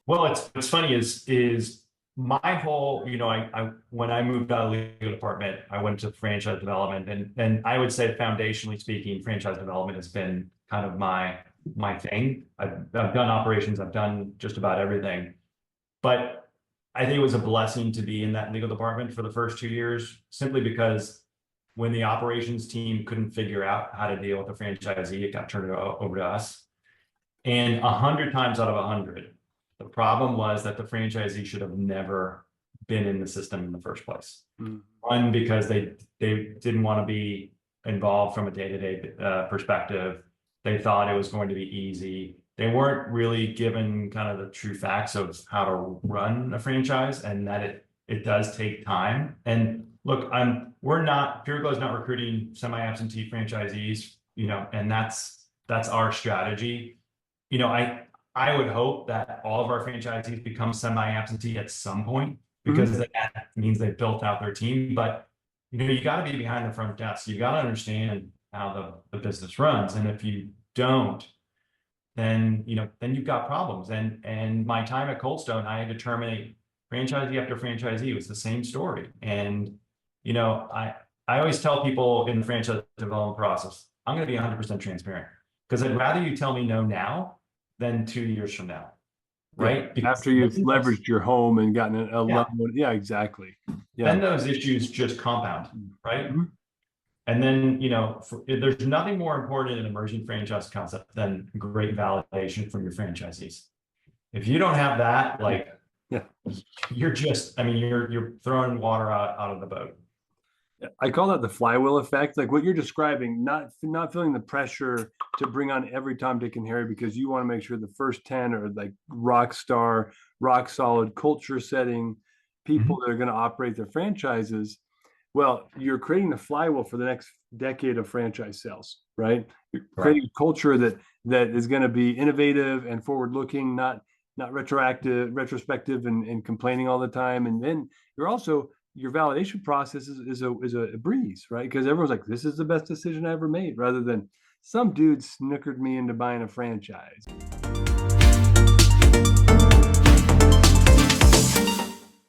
Well, what's funny is my whole, I when I moved out of the legal department, I went to franchise development, and I would say foundationally speaking, franchise development has been kind of my thing. I've done operations, I've done just about everything, but I think it was a blessing to be in that legal department for the first 2 years, simply because when the operations team couldn't figure out how to deal with the franchisee, it got turned over to us. And 100 times out of 100, the problem was that the franchisee should have never been in the system in the first place. Mm. One, because they didn't want to be involved from a day-to-day perspective. They thought it was going to be easy. They weren't really given kind of the true facts of how to run a franchise, and that it does take time. And look, we're not, Pureco is not recruiting semi-absentee franchisees, and that's our strategy. I would hope that all of our franchisees become semi-absentee at some point, because that means they've built out their team. But you got to be behind the front desk. You got to understand how the business runs, and if you don't, then you've got problems. And my time at Cold Stone, I had to terminate franchisee after franchisee. It was the same story. And I always tell people in the franchise development process, I'm going to be 100% transparent, because I'd rather you tell me no now than 2 years from now, right? Yeah, after you've leveraged your home and gotten a loan. Yeah, exactly. Yeah. Then those issues just compound, right? Mm-hmm. And then, there's nothing more important in an emerging franchise concept than great validation from your franchisees. If you don't have that, you're just, you're throwing water out of the boat. I call that the flywheel effect. Like what you're describing, not feeling the pressure to bring on every Tom, Dick, and Harry, because you want to make sure the first 10 are like rock star, rock solid culture setting people that are going to operate their franchises. Well, you're creating the flywheel for the next decade of franchise sales, right? You're creating a culture that is going to be innovative and forward looking, not retrospective and complaining all the time. And then your validation process is a breeze, right? Because everyone's like, this is the best decision I ever made, rather than some dude snookered me into buying a franchise.